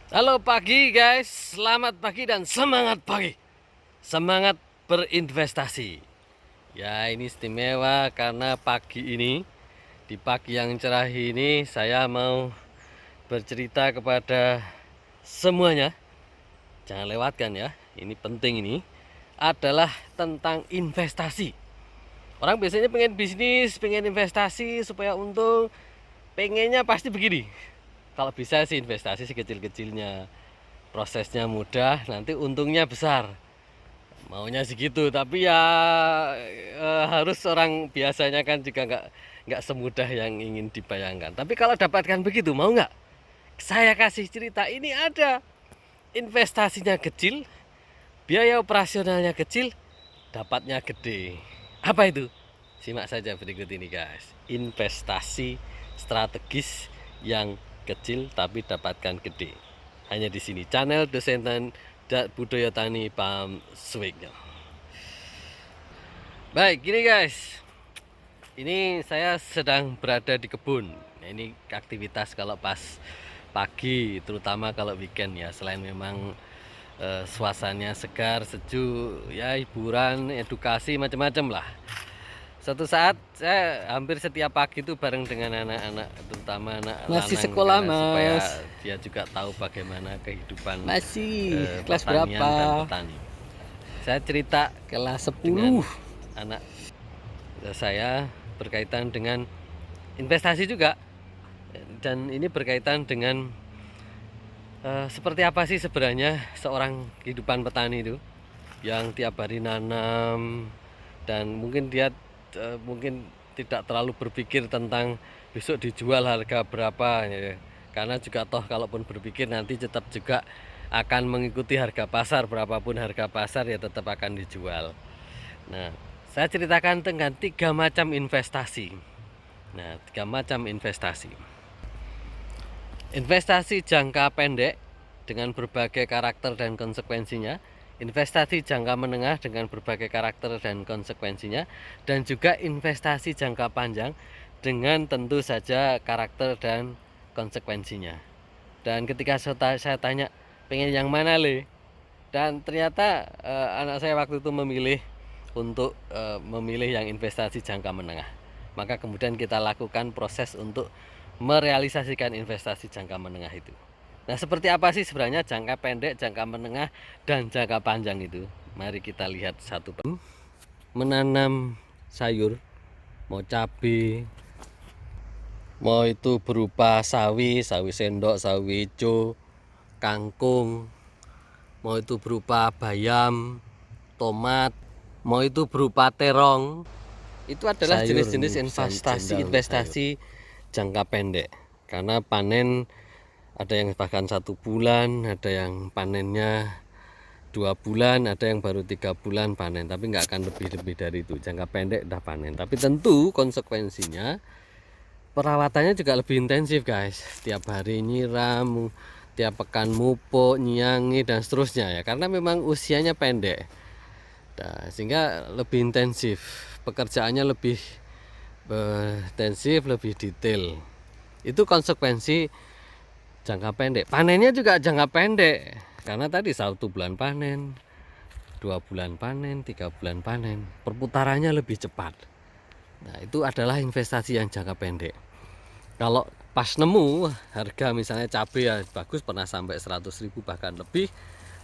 Halo pagi guys, selamat pagi dan semangat pagi. Semangat berinvestasi. Ya ini istimewa karena pagi ini, di pagi yang cerah ini saya mau bercerita kepada semuanya. Jangan lewatkan ya, ini penting ini. Adalah tentang investasi. Orang biasanya pengen bisnis, pengen investasi supaya untung. Pengennya pasti begini. Kalau bisa sih investasi sekecil-kecilnya. Prosesnya mudah, nanti untungnya besar. Maunya segitu, tapi ya harus orang biasanya kan juga nggak semudah yang ingin dibayangkan. Tapi kalau dapatkan begitu, mau nggak? Saya kasih cerita ini ada investasinya kecil, biaya operasionalnya kecil, dapatnya gede. Apa itu? Simak saja berikut ini guys. Investasi strategis yang kecil tapi dapatkan gede. Hanya di sini channel dosen budaya tani Pam Swing. Baik, gini guys. Ini saya sedang berada di kebun. Nah, ini aktivitas kalau pas pagi, terutama kalau weekend ya. Selain memang suasananya segar, sejuk, ya hiburan, edukasi macam-macam lah. Suatu saat saya hampir setiap pagi itu bareng dengan anak-anak, terutama anak Masih lanang, sekolah, karena supaya Mas. dia juga tahu bagaimana kehidupan Masih kelas pertanian dan berapa? petani. Saya cerita Kelas 10. dengan anak saya berkaitan dengan investasi juga, dan ini berkaitan dengan seperti apa sih sebenarnya seorang kehidupan petani itu yang tiap hari nanam, dan mungkin dia mungkin tidak terlalu berpikir tentang besok dijual harga berapa ya. Karena juga toh kalaupun berpikir nanti tetap juga akan mengikuti harga pasar, berapapun harga pasar ya tetap akan dijual. Nah, saya ceritakan tentang 3 macam investasi. Nah, 3 macam investasi. Investasi jangka pendek dengan berbagai karakter dan konsekuensinya, investasi jangka menengah dengan berbagai karakter dan konsekuensinya, dan juga investasi jangka panjang dengan tentu saja karakter dan konsekuensinya. Dan ketika saya tanya, pengen yang mana le? Dan ternyata anak saya waktu itu memilih untuk memilih yang investasi jangka menengah. Maka kemudian kita lakukan proses untuk merealisasikan investasi jangka menengah itu. Nah, seperti apa sih sebenarnya jangka pendek, jangka menengah, dan jangka panjang itu? Mari kita lihat satu persatu. Menanam sayur, mau cabai, mau itu berupa sawi, sawi sendok, sawi hijau, kangkung, mau itu berupa bayam, tomat, mau itu berupa terong. Itu adalah Sayur jenis-jenis nih, investasi sendal nih sayur. investasi jangka pendek. Karena panen ada yang bahkan 1 bulan, ada yang panennya 2 bulan, ada yang baru 3 bulan panen, tapi nggak akan lebih dari itu. Jangka pendek udah panen. Tapi tentu konsekuensinya perawatannya juga lebih intensif guys. Tiap hari nyiram, tiap pekan mupuk, nyiangi dan seterusnya ya. Karena memang usianya pendek. Nah, sehingga lebih intensif, pekerjaannya lebih intensif, lebih detail. Itu konsekuensi jangka pendek. Panennya juga jangka pendek, karena tadi 1 bulan panen, 2 bulan panen, 3 bulan panen. Perputarannya lebih cepat. Nah, itu adalah investasi yang jangka pendek. Kalau pas nemu harga misalnya cabai ya bagus, pernah sampai 100.000 bahkan lebih,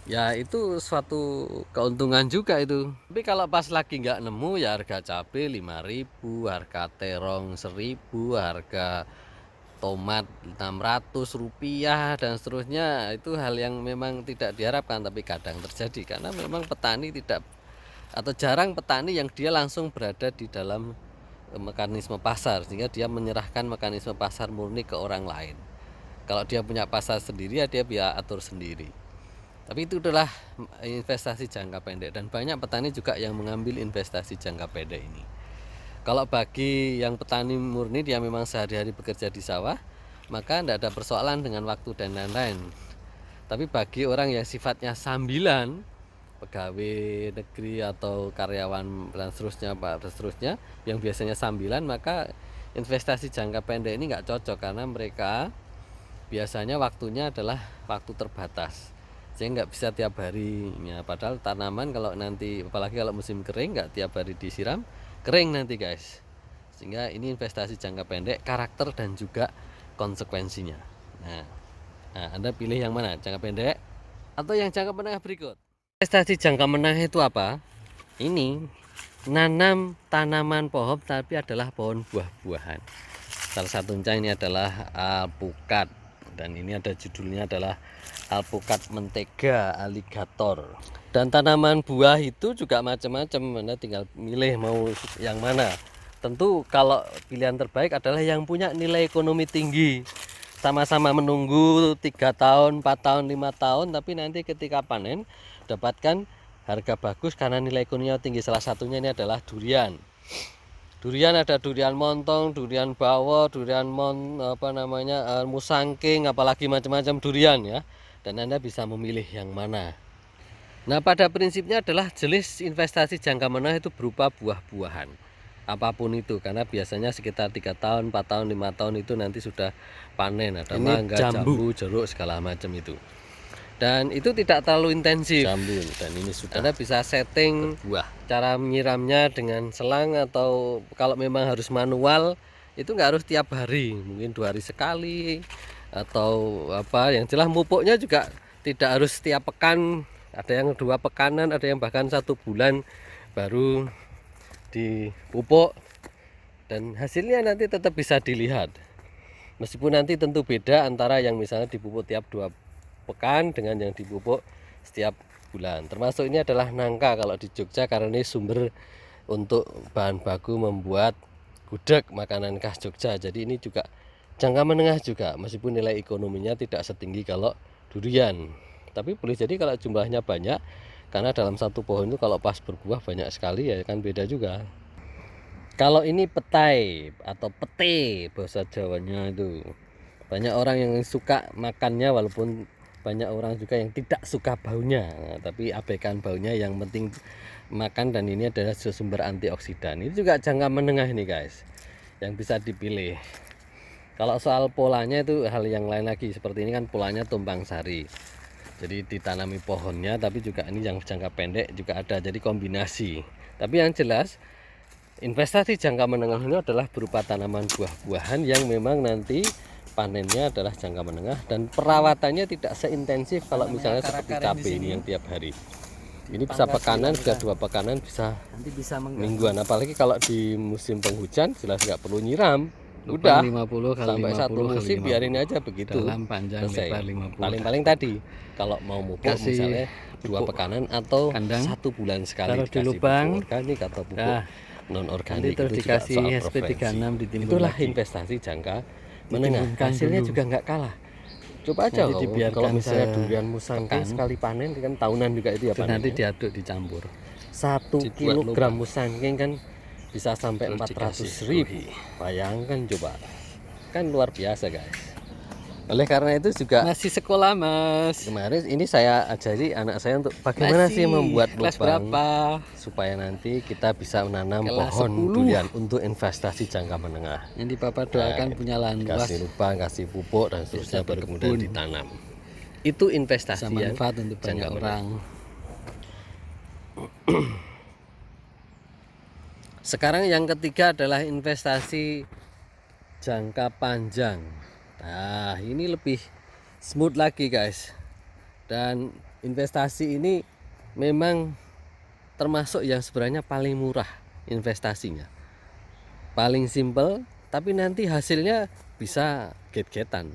ya itu suatu keuntungan juga itu. Tapi kalau pas lagi nggak nemu ya harga cabai 5.000, harga terong 1.000, harga tomat 600 rupiah dan seterusnya. Itu hal yang memang tidak diharapkan tapi kadang terjadi, karena memang petani tidak, atau jarang petani yang dia langsung berada di dalam mekanisme pasar, sehingga dia menyerahkan mekanisme pasar murni ke orang lain. Kalau dia punya pasar sendiri ya dia bisa atur sendiri. Tapi itu adalah investasi jangka pendek, dan banyak petani juga yang mengambil investasi jangka pendek ini. Kalau bagi yang petani murni, dia memang sehari-hari bekerja di sawah, maka tidak ada persoalan dengan waktu dan lain-lain. Tapi bagi orang yang sifatnya sambilan, pegawai negeri atau karyawan dan seterusnya yang biasanya sambilan, maka investasi jangka pendek ini nggak cocok, karena mereka biasanya waktunya adalah waktu terbatas, sehingga nggak bisa tiap hari ya. Padahal tanaman kalau nanti, apalagi kalau musim kering, nggak tiap hari disiram, kering nanti guys. Sehingga ini investasi jangka pendek, karakter dan juga konsekuensinya. Nah, Anda pilih yang mana, jangka pendek atau yang jangka menengah berikut? Investasi jangka menengah itu apa? Ini nanam tanaman pohon tapi adalah pohon buah-buahan. Salah satunya ini adalah alpukat, dan ini ada judulnya adalah alpukat mentega aligator. Dan tanaman buah itu juga macam-macam, Anda tinggal milih mau yang mana. Tentu kalau pilihan terbaik adalah yang punya nilai ekonomi tinggi. Sama-sama menunggu 3 tahun, 4 tahun, 5 tahun, tapi nanti ketika panen dapatkan harga bagus karena nilai ekonominya tinggi. Salah satunya ini adalah durian. Durian ada durian montong, durian bawo, durian musangking, apalagi macam-macam durian ya. Dan Anda bisa memilih yang mana. Nah, pada prinsipnya adalah jenis investasi jangka menengah itu berupa buah-buahan. Apapun itu, karena biasanya sekitar 3 tahun, 4 tahun, 5 tahun itu nanti sudah panen. Ada mangga, jambu, jeruk, segala macam itu. Dan itu tidak terlalu intensif jambu, dan ini sudah Anda bisa setting buah. Cara menyiramnya dengan selang, atau kalau memang harus manual itu nggak harus tiap hari, mungkin 2 hari sekali atau apa. Yang jelas pupuknya juga tidak harus setiap pekan, ada yang 2 pekanan, ada yang bahkan 1 bulan baru dipupuk, dan hasilnya nanti tetap bisa dilihat. Meskipun nanti tentu beda antara yang misalnya dipupuk tiap 2 pekan dengan yang dipupuk setiap bulan. Termasuk ini adalah nangka kalau di Jogja, karena ini sumber untuk bahan baku membuat gudeg, makanan khas Jogja. Jadi ini juga jangka menengah juga, meskipun nilai ekonominya tidak setinggi kalau durian. Tapi boleh jadi kalau jumlahnya banyak, karena dalam satu pohon itu kalau pas berbuah banyak sekali ya kan beda juga. Kalau ini petai atau pete bahasa Jawanya itu, banyak orang yang suka makannya, walaupun banyak orang juga yang tidak suka baunya. Nah, tapi abaikan baunya, yang penting makan. Dan ini adalah sumber antioksidan. Ini juga jangka menengah ini guys, yang bisa dipilih. Kalau soal polanya itu hal yang lain lagi. Seperti ini kan polanya tumpang sari, jadi ditanami pohonnya, tapi juga ini yang jangka pendek juga ada, jadi kombinasi. Tapi yang jelas investasi jangka menengah ini adalah berupa tanaman buah-buahan yang memang nanti panennya adalah jangka menengah, dan perawatannya tidak seintensif kalau misalnya seperti cabai ini yang tiap hari. Ini bisa pekanan, bisa 2 pekanan, bisa mingguan. Apalagi kalau di musim penghujan jelas nggak perlu nyiram. Udah 50 kali sampai 50 satu musim kali biarin aja begitu. Dalam panjang selesai. lebar 50. Paling-paling tadi kalau mau pupuk misalnya 2 pekanan atau kandang, 1 bulan sekali taruh di lubang, pupuk organik atau pupuk non organik, terus itu juga dikasih soal SP36 preferensi. ditimbun Itulah lagi. investasi jangka menengah. Hasilnya dulu. juga nggak kalah. Coba aja kalau misalnya durian musangking sekali panen kan tahunan juga itu ya panennya. Nanti diaduk, dicampur. 1 kilogram musangking kan bisa sampai 400.000. Bayangkan coba, kan luar biasa guys. Oleh karena itu juga Masih sekolah mas, kemarin ini saya ajari anak saya untuk bagaimana sih membuat kelas lubang berapa? supaya nanti kita bisa menanam Kelas pohon 10. durian untuk investasi jangka menengah. Yang di papa doakan punya lahan luas, Kasih lubang, kasih pupuk dan seterusnya, baru kemudian ditanam. Itu investasi bisa yang manfaat untuk banyak jangka orang. Sekarang yang ketiga adalah investasi jangka panjang. Nah, ini lebih smooth lagi guys. Dan investasi ini memang termasuk yang sebenarnya paling murah investasinya. Paling simple, tapi nanti hasilnya bisa get-getan.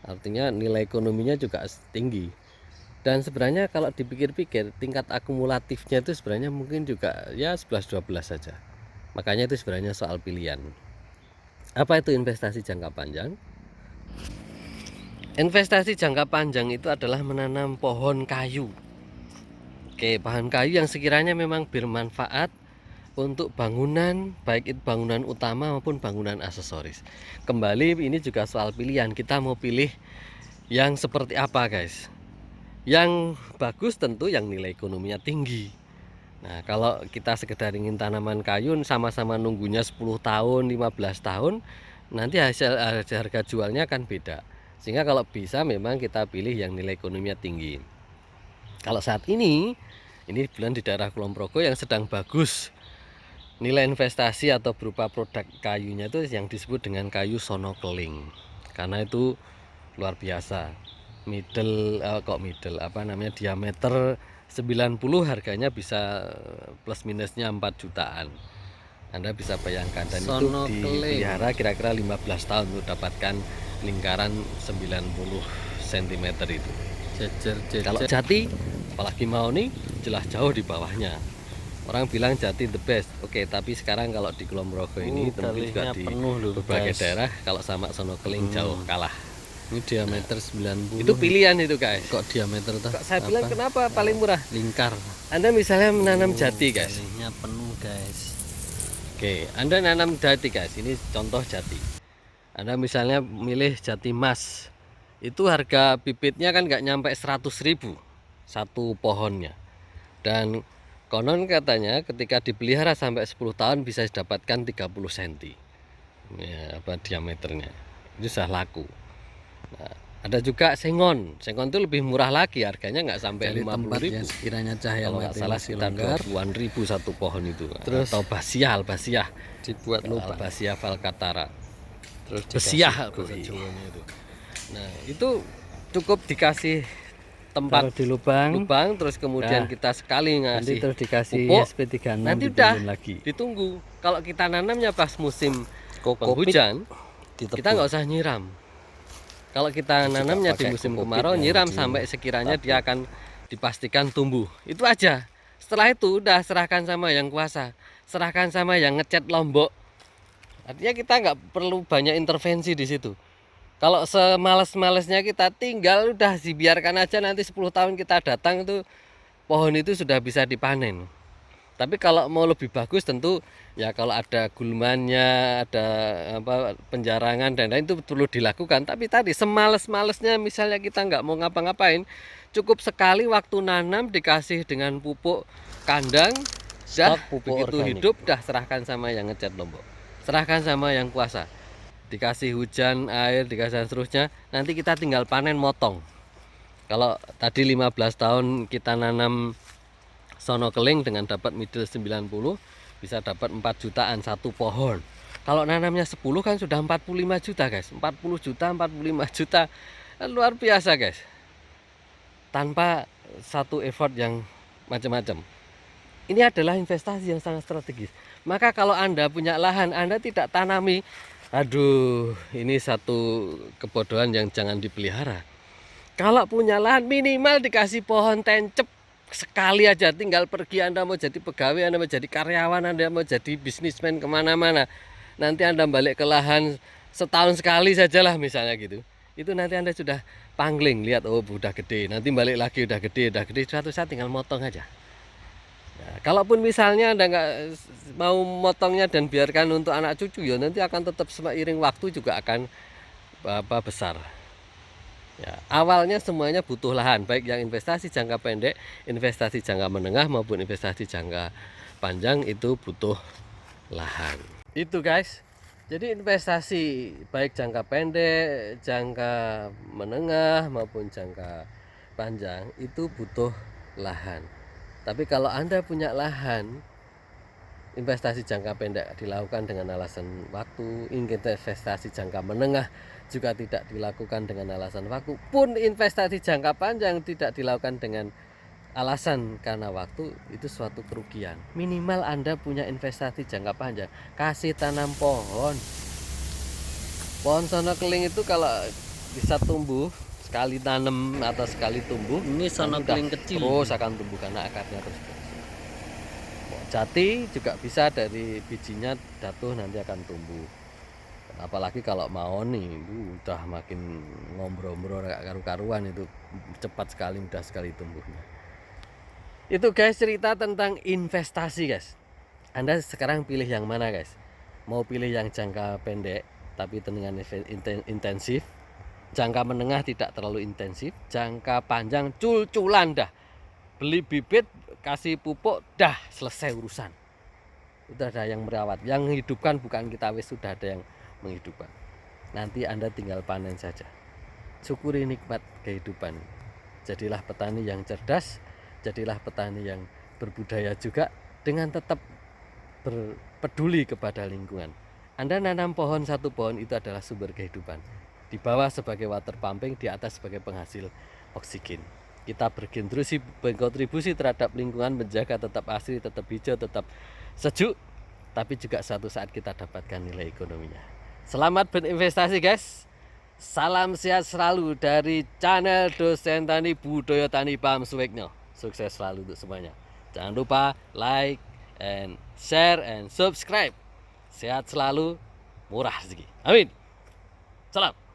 Artinya nilai ekonominya juga tinggi. Dan sebenarnya kalau dipikir-pikir tingkat akumulatifnya itu sebenarnya mungkin juga ya 11-12 saja. Makanya itu sebenarnya soal pilihan. Apa itu investasi jangka panjang? Investasi jangka panjang itu adalah menanam pohon kayu. Oke, pohon kayu yang sekiranya memang bermanfaat untuk bangunan, baik itu bangunan utama maupun bangunan aksesoris. Kembali ini juga soal pilihan, kita mau pilih yang seperti apa guys. Yang bagus tentu yang nilai ekonominya tinggi. Nah, kalau kita sekedar ingin tanaman kayu sama-sama nunggunya 10 tahun, 15 tahun, nanti hasil harga jualnya kan beda. Sehingga kalau bisa memang kita pilih yang nilai ekonominya tinggi. Kalau saat ini bulan di daerah Kulon Progo yang sedang bagus nilai investasi atau berupa produk kayunya itu yang disebut dengan kayu sono keling. Karena itu luar biasa. Diameter 90 harganya bisa plus minusnya 4 jutaan. Anda bisa bayangkan, dan itu Sono keling. dipelihara kira-kira 15 tahun untuk dapatkan lingkaran 90 cm itu. Kalau Jejer. jati, apalagi mahoni, jelas jauh di bawahnya. Orang bilang jati the best. Oke, tapi sekarang kalau di Kulon Progo ini tentu juga dalihnya di penuh loh, berbagai guys. daerah, kalau sama sono keling jauh kalah. Ini diameter 90. Itu pilihan itu guys. Kok diameter tuh? Kok saya bilang kenapa paling murah? Lingkar. Anda misalnya menanam jati guys. Dalihnya penuh, guys. Oke, Anda nanam jati guys. Ini contoh jati. Anda misalnya milih jati mas, itu harga bibitnya kan nggak nyampe 100.000 satu pohonnya. Dan konon katanya ketika dipelihara sampai 10 tahun bisa didapatkan 30 cm ya, diameternya. Itu sudah laku. Nah, ada juga sengon. Sengon itu lebih murah lagi, harganya nggak sampai 50.000. Yang sekiranya cahaya Kalau nggak salah sekitar 20-an ribu satu pohon itu. Terus atau albasiah dibuat lubang. albasiah valcatara. Terus Besiah dikasih bahasa kulit. Jawanya itu. Nah, itu cukup dikasih tempat Taruh di lubang. terus kemudian Nah, kita sekali Nanti ngasih terus dikasih pupuk, SP36 nanti ditimbun udah lagi. ditunggu. Kalau kita nanamnya pas musim Kokopit penghujan, ditebus. kita nggak usah nyiram. Kalau kita nanamnya di musim kemarau, nyiram sampai sekiranya dia akan dipastikan tumbuh. Itu aja. Setelah itu udah serahkan sama yang kuasa, serahkan sama yang ngecat lombok. Artinya kita nggak perlu banyak intervensi di situ. Kalau semales-malesnya kita tinggal udah dibiarkan aja, nanti 10 tahun kita datang itu pohon itu sudah bisa dipanen. Tapi kalau mau lebih bagus tentu ya kalau ada gulmannya, ada penjarangan dan lain itu perlu dilakukan. Tapi tadi semales-malesnya misalnya kita nggak mau ngapa-ngapain, cukup sekali waktu nanam dikasih dengan pupuk kandang, dah pupuk begitu organik. hidup dah serahkan sama yang ngecat lombok, serahkan sama yang kuasa. Dikasih hujan, air, dikasih seterusnya, nanti kita tinggal panen motong. Kalau tadi 15 tahun kita nanam sono keling dengan dapat middle 90 bisa dapat 4 jutaan satu pohon. Kalau nanamnya 10 kan sudah 45 juta guys. 40 juta, 45 juta, luar biasa guys. Tanpa satu effort yang macam-macam. Ini adalah investasi yang sangat strategis. Maka kalau Anda punya lahan, Anda tidak tanami, aduh, ini satu kebodohan yang jangan dipelihara. Kalau punya lahan minimal dikasih pohon tencep sekali aja, tinggal pergi. Anda mau jadi pegawai, Anda mau jadi karyawan, Anda mau jadi bisnismen kemana-mana, nanti Anda balik ke lahan setahun sekali sajalah misalnya gitu. Itu nanti Anda sudah pangling, lihat oh udah gede, nanti balik lagi udah gede, suatu saat tinggal motong aja. Nah, kalaupun misalnya Anda nggak mau motongnya dan biarkan untuk anak cucu, ya nanti akan tetap seiring waktu juga akan besar. Ya, awalnya semuanya butuh lahan, baik yang investasi jangka pendek, investasi jangka menengah maupun investasi jangka panjang itu butuh lahan. Itu guys. Jadi investasi baik jangka pendek, jangka menengah maupun jangka panjang itu butuh lahan. Tapi kalau Anda punya lahan, investasi jangka pendek dilakukan dengan alasan waktu, investasi jangka menengah juga tidak dilakukan dengan alasan waktu, pun investasi jangka panjang tidak dilakukan dengan alasan karena waktu, itu suatu kerugian. Minimal Anda punya investasi jangka panjang, kasih tanam pohon. Pohon sono keling itu kalau bisa tumbuh sekali tanam atau sekali tumbuh, Ini sono keling kecil. terus akan tumbuh karena akarnya terus. Jati juga bisa dari bijinya jatuh nanti akan tumbuh. Apalagi kalau mahoni itu udah makin ngombro-ngombro karu-karuan, itu cepat sekali, mudah sekali tumbuhnya. Itu guys cerita tentang investasi guys. Anda sekarang pilih yang mana guys? Mau pilih yang jangka pendek tapi dengan intensif, jangka menengah tidak terlalu intensif, jangka panjang cul-culan dah. Beli bibit, kasih pupuk, dah selesai urusan. Sudah ada yang merawat, yang menghidupkan bukan kita, wis sudah ada yang menghidupkan. Nanti Anda tinggal panen saja. syukuri nikmat kehidupan. Jadilah petani yang cerdas, jadilah petani yang berbudaya juga, dengan tetap berpeduli kepada lingkungan. Anda nanam pohon, satu pohon itu adalah sumber kehidupan. Di bawah sebagai water pumping, di atas sebagai penghasil oksigen. Kita berkontribusi terhadap lingkungan, menjaga tetap asri, tetap hijau, tetap sejuk, tapi juga suatu saat kita dapatkan nilai ekonominya. Selamat berinvestasi guys. Salam sehat selalu dari channel Dosen Tani Budaya Tani Paham Suwekno. Sukses selalu untuk semuanya. Jangan lupa like and share and subscribe. Sehat selalu, murah rezeki. Amin. Salam.